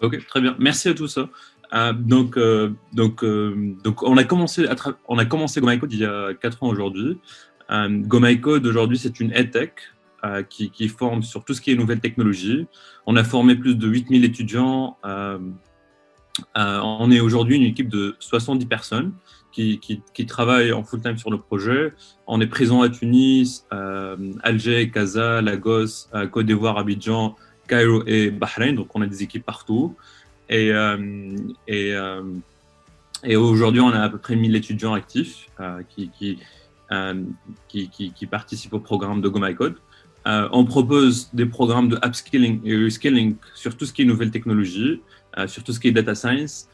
Ok, très bien. Merci à tous. Donc, on a commencé GoMyCode il y a 4 ans aujourd'hui. GoMyCode aujourd'hui, c'est une EdTech qui forme sur tout ce qui est nouvelles technologies. On a formé plus de 8000 étudiants. On est aujourd'hui une équipe de 70 personnes qui travaillent en full-time sur le projet. On est présent à Tunis, Alger, Casa, Lagos, Côte d'Ivoire, Abidjan, Cairo et Bahreïn. Donc, on a des équipes partout. Et, euh, et, euh, et aujourd'hui, on a à peu près 1000 étudiants actifs euh, qui participent au programme de GoMyCode. On propose des programmes de upskilling et reskilling sur tout ce qui est nouvelles technologies, sur tout ce qui est data science,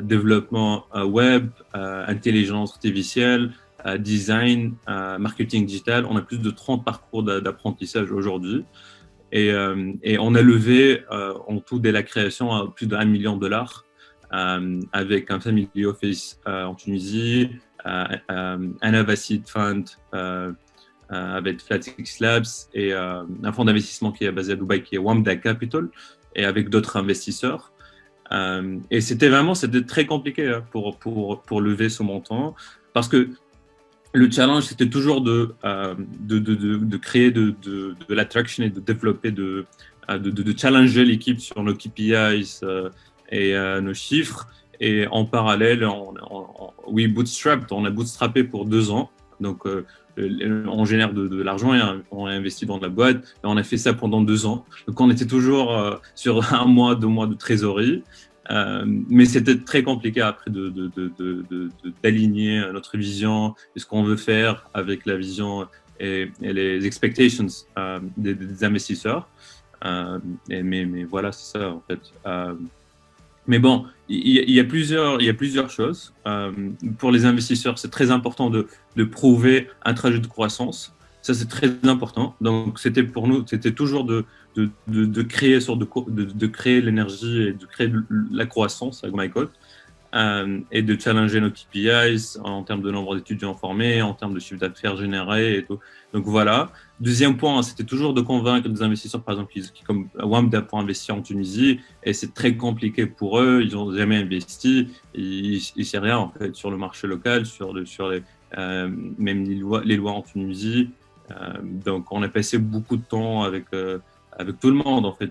développement web, intelligence artificielle, design, marketing digital. On a plus de 30 parcours d'apprentissage aujourd'hui. Et on a levé en tout dès la création à plus d'1 million de dollars avec un family office en Tunisie, un Avacid Fund avec Flatix Labs et un fonds d'investissement qui est basé à Dubaï qui est Wamda Capital et avec d'autres investisseurs. Et c'était très compliqué hein, pour lever ce montant parce que le challenge, c'était toujours de créer de l'attraction et de développer, de challenger l'équipe sur nos KPIs et nos chiffres. Et en parallèle, on a bootstrappé pour 2 ans. Donc, on génère de l'argent et on a investi dans la boîte. Et on a fait ça pendant 2 ans. Donc, on était toujours sur 1 mois, 2 mois de trésorerie. Mais c'était très compliqué après d'aligner notre vision et ce qu'on veut faire avec la vision et les expectations des investisseurs. Mais voilà, c'est ça en fait. Mais bon, il y a plusieurs choses. Pour les investisseurs, c'est très important de prouver un trajet de croissance. Ça, c'est très important. Donc, pour nous, c'était toujours de créer l'énergie et de créer la croissance avec MyCode et de challenger nos KPIs en termes de nombre d'étudiants formés, en termes de chiffre d'affaires généré et tout. Donc voilà. Deuxième point, c'était toujours de convaincre des investisseurs, par exemple, qui comme Wamda pour investir en Tunisie, et c'est très compliqué pour eux. Ils n'ont jamais investi, ils ne savent rien en fait sur le marché local, sur même les lois en Tunisie. Donc, on a passé beaucoup de temps avec tout le monde en fait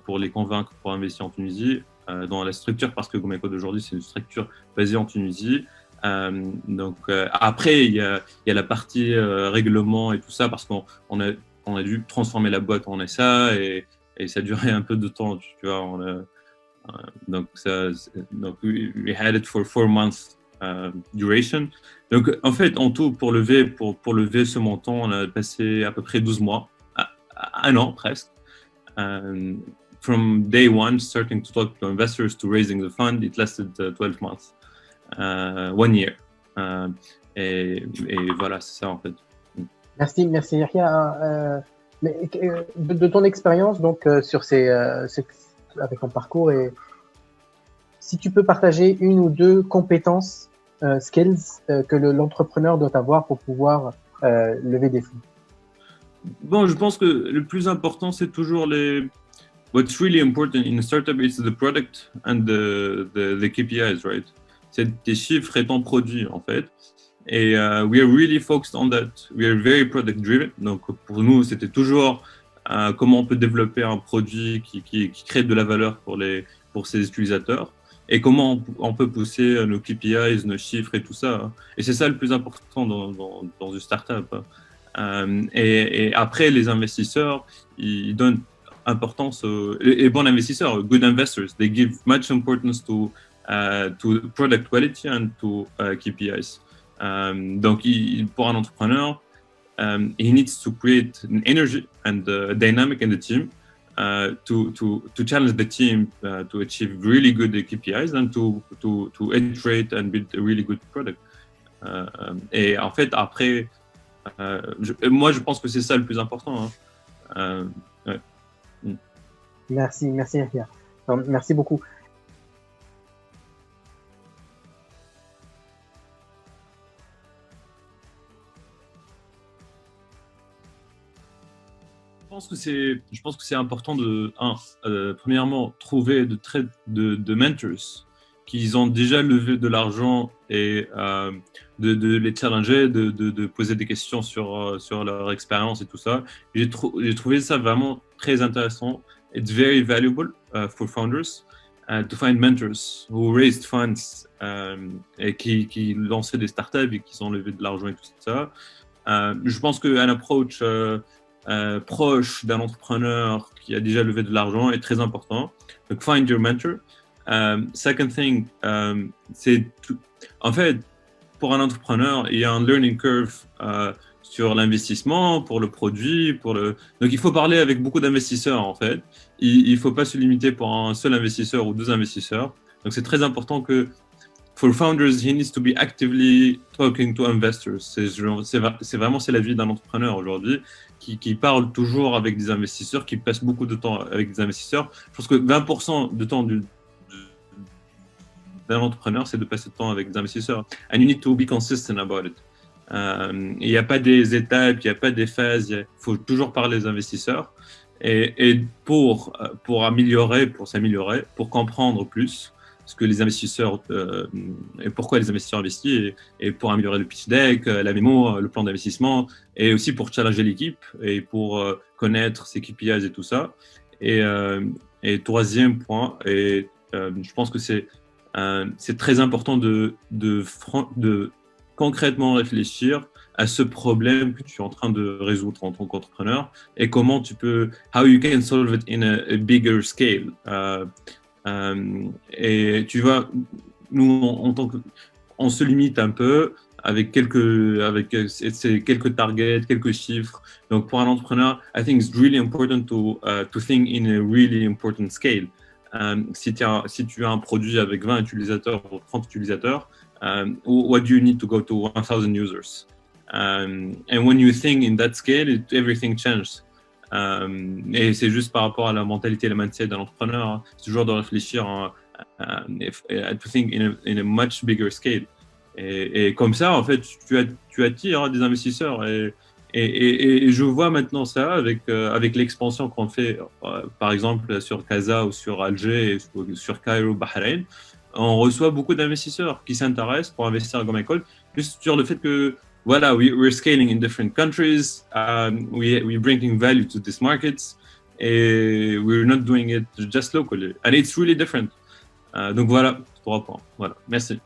pour les convaincre pour investir en Tunisie dans la structure parce que GoMyCode aujourd'hui c'est une structure basée en Tunisie. Après il y a la partie règlement et tout ça parce qu'on a dû transformer la boîte en SA et ça a duré un peu de temps, tu vois. Donc we had it for 4 months duration. Donc en fait en tout pour lever ce montant on a passé à peu près 12 mois, 1 an presque. From day one, starting to talk to investors to raising the fund, it lasted 12 months, 1 year. Et voilà, c'est ça en fait. Merci Yahya. De ton expérience donc avec ton parcours, et si tu peux partager une ou deux compétences, skills que l'entrepreneur doit avoir pour pouvoir lever des fonds. Bon, je pense que le plus important, c'est toujours What's really important in a startup is the product and the KPIs, right? C'est tes chiffres et ton produit, en fait. Et we are really focused on that. We are very product driven. Donc, pour nous, c'était toujours comment on peut développer un produit qui crée de la valeur pour ses utilisateurs et comment on peut pousser nos KPIs, nos chiffres et tout ça. Et c'est ça le plus important dans une startup. Et après, les investisseurs, ils donnent importance les bons investisseurs, good investors, they give much importance to product quality and to KPIs. Donc, pour un entrepreneur, he needs to create an energy and a dynamic in the team to challenge the team to achieve really good KPIs and to iterate and build a really good product. Et en fait, après, moi, je pense que c'est ça le plus important. Hein. Ouais. Merci Yahya. Merci beaucoup. Je pense je pense que c'est important premièrement, trouver de mentors qui ont déjà levé de l'argent et de les challenger, de poser des questions sur leur expérience et tout ça. J'ai trouvé ça vraiment très intéressant. It's very valuable for founders to find mentors who raised funds et qui lançaient des startups et qui ont levé de l'argent et tout ça. Je pense qu'un approach proche d'un entrepreneur qui a déjà levé de l'argent est très important. Donc, find your mentor. Second thing, en fait, pour un entrepreneur, il y a un learning curve sur l'investissement, pour le produit, donc il faut parler avec beaucoup d'investisseurs en fait. Il ne faut pas se limiter pour un seul investisseur ou deux investisseurs. Donc c'est très important que for founders, he needs to be actively talking to investors. C'est vraiment la vie d'un entrepreneur aujourd'hui qui parle toujours avec des investisseurs, qui passe beaucoup de temps avec des investisseurs. Je pense que 20% de temps d'un entrepreneur, c'est de passer de temps avec des investisseurs. And you need to be consistent about it. Il n'y a pas des étapes, il n'y a pas des phases. Il faut toujours parler aux investisseurs. Et pour s'améliorer, pour comprendre plus ce que les investisseurs et pourquoi les investisseurs investissent, et pour améliorer le pitch deck, la mémo, le plan d'investissement, et aussi pour challenger l'équipe et pour connaître ses KPIs et tout ça. Et troisième point, je pense que c'est très important de concrètement réfléchir à ce problème que tu es en train de résoudre en tant qu'entrepreneur et comment how you can solve it in a bigger scale. Et tu vois, nous, on se limite un peu avec quelques targets, quelques chiffres. Donc, pour un entrepreneur, I think it's really important to think in a really important scale. Si tu as un produit avec 20 utilisateurs ou 30 utilisateurs, what do you need to go to 1,000 users? And when you think in that scale, everything changes. Et c'est juste par rapport à la mentalité et la mindset d'un entrepreneur, hein. C'est toujours de réfléchir to think in a much bigger scale. Et comme ça, en fait, tu attires des investisseurs. Et je vois maintenant ça avec l'expansion qu'on fait, par exemple, sur Casa ou sur Alger, ou sur Cairo, Bahreïn. On reçoit beaucoup d'investisseurs qui s'intéressent pour investir à Goma École, juste sur le fait que voilà, we're scaling in different countries, we're bringing value to these markets, and we're not doing it just locally, and it's really different. Donc voilà, 3 points. Voilà, merci.